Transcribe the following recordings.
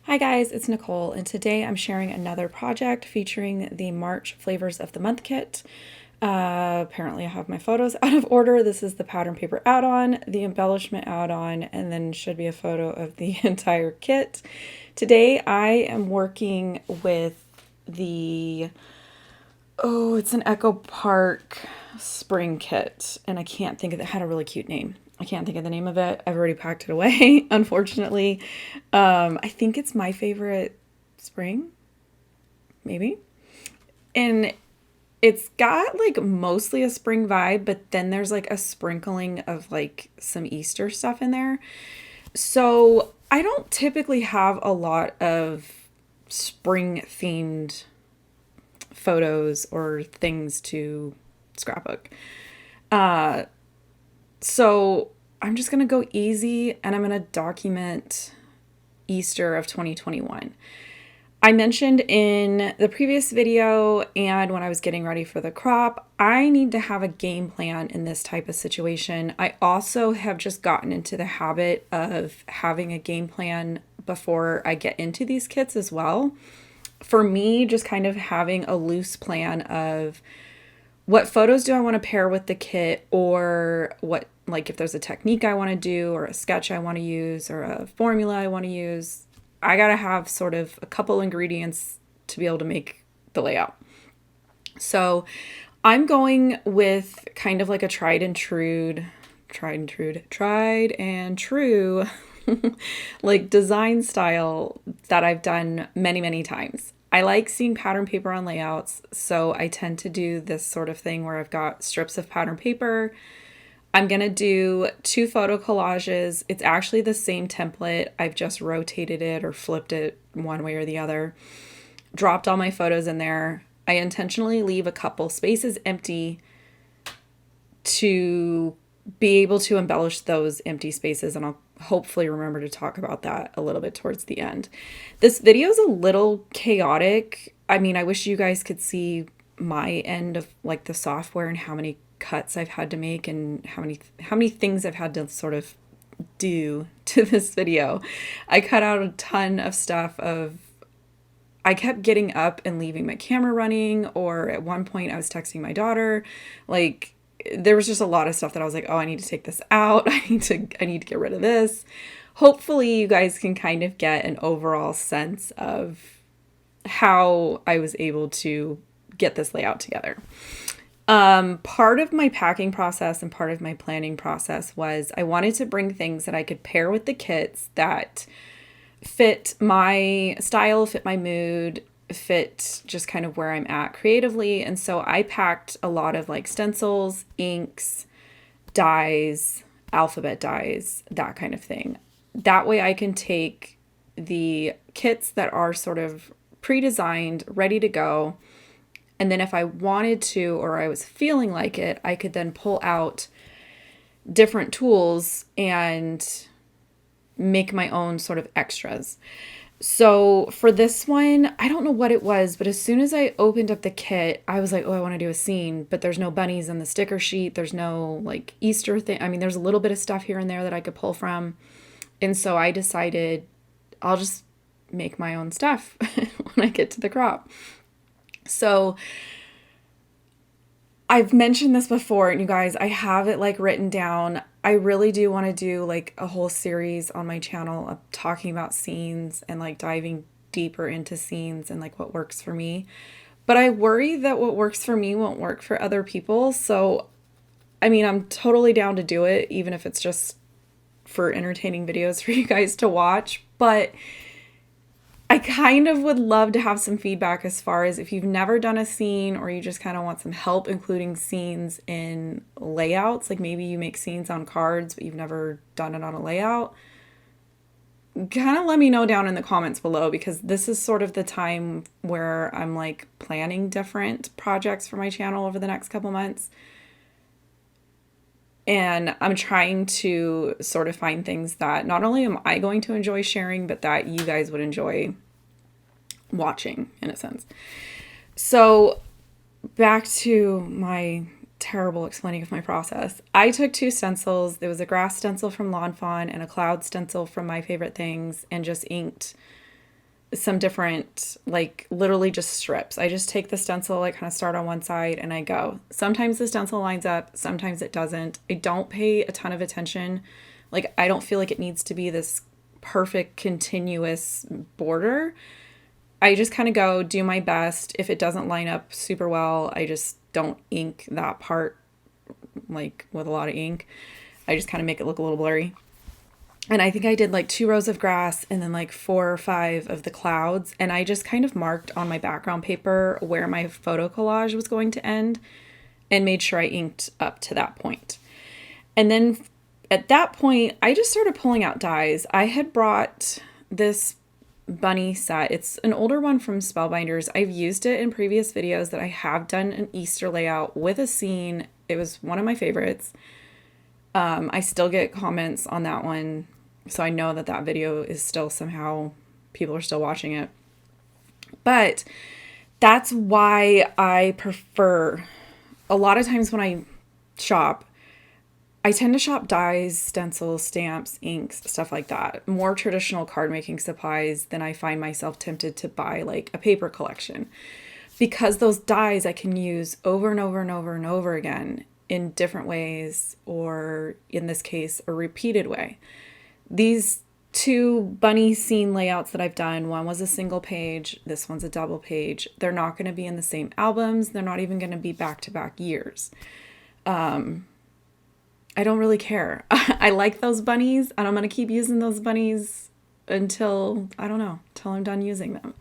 Hi guys, it's Nicole, and today I'm sharing another project featuring the March Flavors of the Month kit. Apparently I have my photos out of order. This is the pattern paper add-on, the embellishment add-on, and then should be a photo of the entire kit. Today I am working with it's an Echo Park spring kit, and I can't think of it. It had a really cute name. I can't think of the name of it. I've already packed it away, unfortunately. I think it's my favorite spring, maybe. And it's got like mostly a spring vibe, but then there's like a sprinkling of like some Easter stuff in there. So I don't typically have a lot of spring themed photos or things to scrapbook. So I'm just going to go easy and I'm going to document Easter of 2021. I mentioned in the previous video and when I was getting ready for the crop, I need to have a game plan in this type of situation. I also have just gotten into the habit of having a game plan before I get into these kits as well. For me, just kind of having a loose plan of what photos do I want to pair with the kit, or what, like if there's a technique I want to do or a sketch I want to use or a formula I want to use. I got to have sort of a couple ingredients to be able to make the layout. So I'm going with kind of like a tried and true like design style that I've done many, many times. I like seeing pattern paper on layouts, so I tend to do this sort of thing where I've got strips of pattern paper. I'm going to do 2 photo collages. It's actually the same template. I've just rotated it or flipped it one way or the other. Dropped all my photos in there. I intentionally leave a couple spaces empty to be able to embellish those empty spaces, and I'll hopefully remember to talk about that a little bit towards the end. This video is a little chaotic. I mean, I wish you guys could see my end of like the software and how many cuts I've had to make and how many things I've had to sort of do to this video. I cut out a ton of stuff of I kept getting up and leaving my camera running, or at one point I was texting my daughter. Like, there was just a lot of stuff that I was like, oh, I need to take this out. I need to get rid of this. Hopefully you guys can kind of get an overall sense of how I was able to get this layout together. Part of my packing process and part of my planning process was I wanted to bring things that I could pair with the kits that fit my style, fit my mood, fit just kind of where I'm at creatively. And so I packed a lot of like stencils, inks, dyes, alphabet dyes, that kind of thing. That way I can take the kits that are sort of pre-designed, ready to go. And then if I wanted to, or I was feeling like it, I could then pull out different tools and make my own sort of extras. So for this one, I don't know what it was, but as soon as I opened up the kit, I was like, oh, I want to do a scene, but there's no bunnies on the sticker sheet. There's no like Easter thing. I mean, there's a little bit of stuff here and there that I could pull from. And so I decided I'll just make my own stuff when I get to the crop. So I've mentioned this before, and you guys, I have it like written down. I really do want to do like a whole series on my channel of talking about scenes and like diving deeper into scenes and like what works for me. But I worry that what works for me won't work for other people. So, I mean, I'm totally down to do it, even if it's just for entertaining videos for you guys to watch. But I kind of would love to have some feedback as far as if you've never done a scene or you just kind of want some help including scenes in layouts. Like maybe you make scenes on cards, but you've never done it on a layout. Kind of let me know down in the comments below, because this is sort of the time where I'm like planning different projects for my channel over the next couple months. And I'm trying to sort of find things that not only am I going to enjoy sharing, but that you guys would enjoy watching in a sense. So back to my terrible explaining of my process. I took 2 stencils. There was a grass stencil from Lawn Fawn and a cloud stencil from My Favorite Things, and just inked some different, like literally just strips. I just take the stencil, I kind of start on one side and I go. Sometimes the stencil lines up, sometimes it doesn't. I don't pay a ton of attention. Like, I don't feel like it needs to be this perfect continuous border. I just kind of go, do my best. If it doesn't line up super well, I just don't ink that part like with a lot of ink. I just kind of make it look a little blurry. And I think I did like 2 rows of grass and then like 4 or 5 of the clouds. And I just kind of marked on my background paper where my photo collage was going to end and made sure I inked up to that point. And then at that point, I just started pulling out dies. I had brought this bunny set. It's an older one from Spellbinders. I've used it in previous videos that I have done an Easter layout with a scene. It was one of my favorites. I still get comments on that one. So I know that that video is still somehow, people are still watching it. But that's why I prefer, a lot of times when I shop, I tend to shop dies, stencils, stamps, inks, stuff like that. More traditional card making supplies than I find myself tempted to buy like a paper collection. Because those dies I can use over and over and over and over again in different ways, or in this case, a repeated way. These 2 bunny scene layouts that I've done, one was a single page, this one's a double page. They're not going to be in the same albums. They're not even going to be back-to-back years. I don't really care. I like those bunnies, and I'm going to keep using those bunnies until, I don't know, until I'm done using them.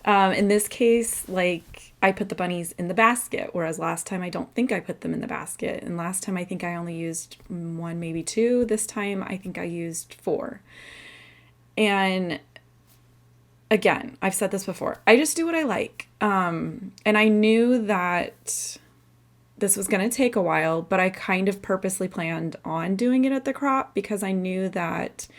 In this case, like, I put the bunnies in the basket, whereas last time I don't think I put them in the basket. And last time I think I only used 1, maybe 2. This time I think I used 4. And again, I've said this before, I just do what I like. And I knew that this was going to take a while, but I kind of purposely planned on doing it at the crop because I knew that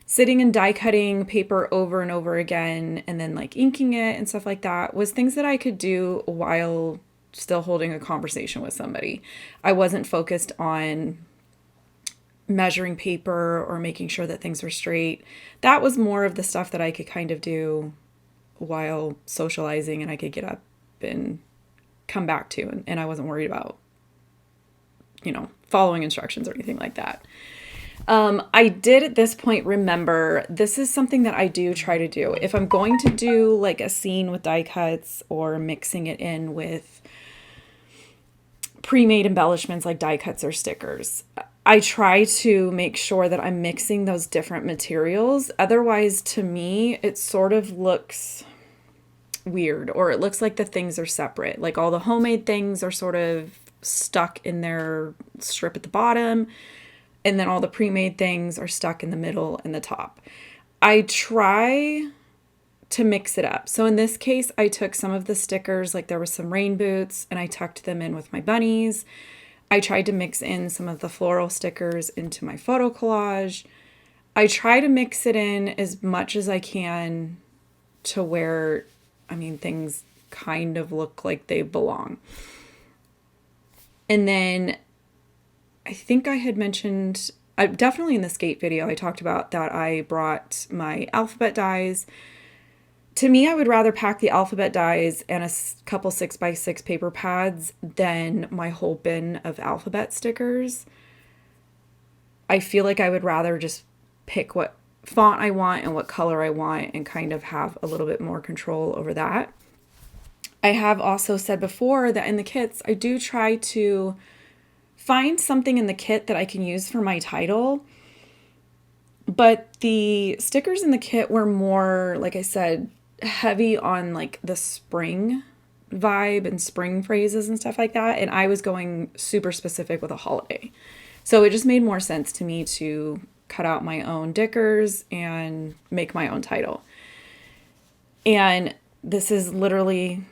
sitting and die cutting paper over and over again and then like inking it and stuff like that was things that I could do while still holding a conversation with somebody. I wasn't focused on measuring paper or making sure that things were straight. That was more of the stuff that I could kind of do while socializing, and I could get up and come back to, and I wasn't worried about, following instructions or anything like that. I did at this point remember, this is something that I do try to do. If I'm going to do like a scene with die cuts or mixing it in with pre-made embellishments like die cuts or stickers, I try to make sure that I'm mixing those different materials. Otherwise, to me, it sort of looks weird, or it looks like the things are separate. Like all the homemade things are sort of stuck in their strip at the bottom, and then all the pre-made things are stuck in the middle and the top. I try to mix it up. So in this case, I took some of the stickers, like there was some rain boots, and I tucked them in with my bunnies. I tried to mix in some of the floral stickers into my photo collage. I try to mix it in as much as I can to where, things kind of look like they belong. And then I think I had mentioned, definitely in the skate video, I talked about that I brought my alphabet dies. To me, I would rather pack the alphabet dies and a couple 6x6 paper pads than my whole bin of alphabet stickers. I feel like I would rather just pick what font I want and what color I want and kind of have a little bit more control over that. I have also said before that in the kits, I do try to find something in the kit that I can use for my title. But the stickers in the kit were more, like I said, heavy on like the spring vibe and spring phrases and stuff like that. And I was going super specific with a holiday. So it just made more sense to me to cut out my own dickers and make my own title. And this is literally,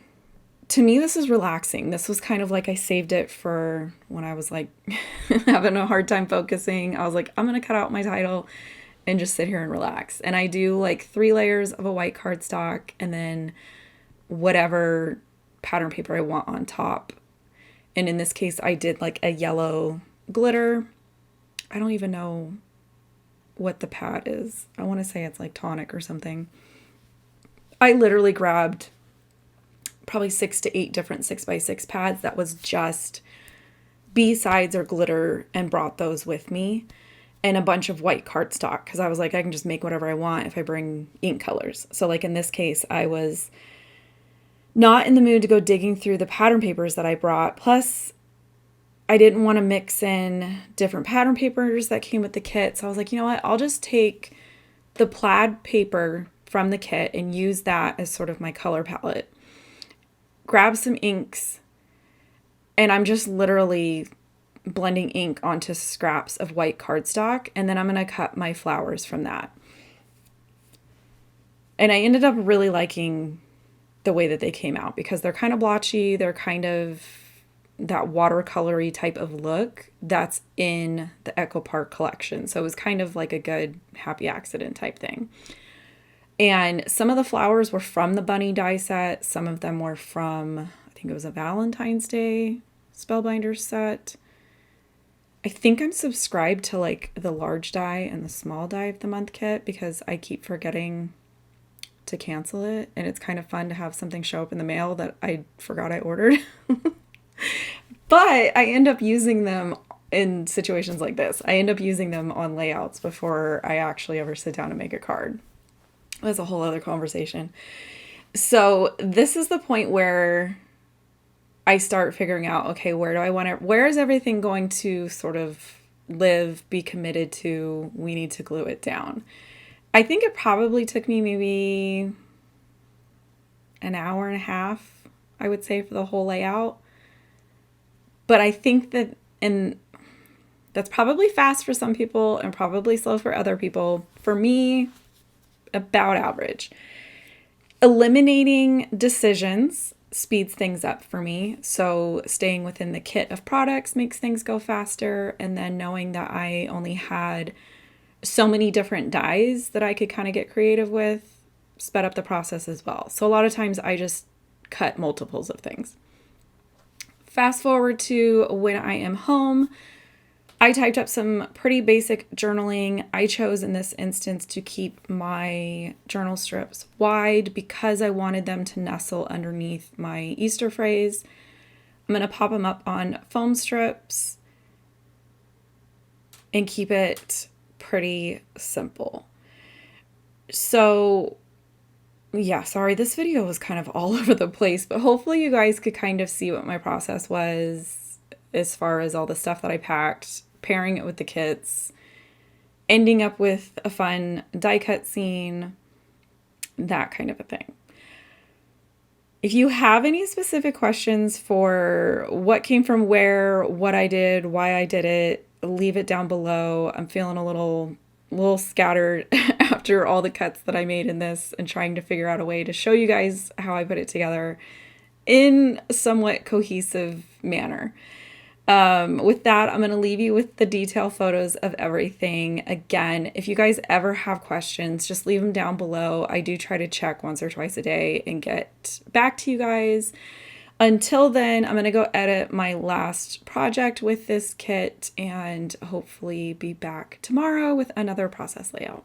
to me, this is relaxing. This was kind of like I saved it for when I was like having a hard time focusing. I was like, I'm going to cut out my title and just sit here and relax. And I do like 3 layers of a white cardstock and then whatever pattern paper I want on top. And in this case, I did like a yellow glitter. I don't even know what the pad is. I want to say it's like tonic or something. I literally grabbed probably 6 to 8 different 6x6 pads that was just B-sides or glitter and brought those with me, and a bunch of white cardstock because I was like, I can just make whatever I want if I bring ink colors. So like in this case, I was not in the mood to go digging through the pattern papers that I brought. Plus, I didn't want to mix in different pattern papers that came with the kit. So I was like, you know what? I'll just take the plaid paper from the kit and use that as sort of my color palette. Grab some inks, and I'm just literally blending ink onto scraps of white cardstock, and then I'm going to cut my flowers from that. And I ended up really liking the way that they came out because they're kind of blotchy. They're kind of that watercolory type of look that's in the Echo Park collection. So it was kind of like a good happy accident type thing. And some of the flowers were from the bunny die set. Some of them were from, I think it was a Valentine's Day Spellbinder set. I think I'm subscribed to like the large die and the small die of the month kit because I keep forgetting to cancel it. And it's kind of fun to have something show up in the mail that I forgot I ordered. But I end up using them in situations like this. I end up using them on layouts before I actually ever sit down and make a card. That's a whole other conversation. So this is the point where I start figuring out, okay, where is everything going to sort of live, be committed to? We need to glue it down. I think it probably took me maybe an hour and a half, I would say, for the whole layout. But I think that, and that's probably fast for some people and probably slow for other people. For me, about average. Eliminating decisions speeds things up for me. So staying within the kit of products makes things go faster. And then knowing that I only had so many different dies that I could kind of get creative with sped up the process as well. So a lot of times I just cut multiples of things. Fast forward to when I am home, I typed up some pretty basic journaling. I chose in this instance to keep my journal strips wide because I wanted them to nestle underneath my Easter phrase. I'm going to pop them up on foam strips and keep it pretty simple. So yeah, sorry, this video was kind of all over the place, but hopefully you guys could kind of see what my process was as far as all the stuff that I packed, pairing it with the kits, ending up with a fun die cut scene, that kind of a thing. If you have any specific questions for what came from where, what I did, why I did it, leave it down below. I'm feeling a little scattered after all the cuts that I made in this and trying to figure out a way to show you guys how I put it together in a somewhat cohesive manner. With that, I'm going to leave you with the detail photos of everything. Again, if you guys ever have questions, just leave them down below. I do try to check once or twice a day and get back to you guys. Until then, I'm going to go edit my last project with this kit and hopefully be back tomorrow with another process layout.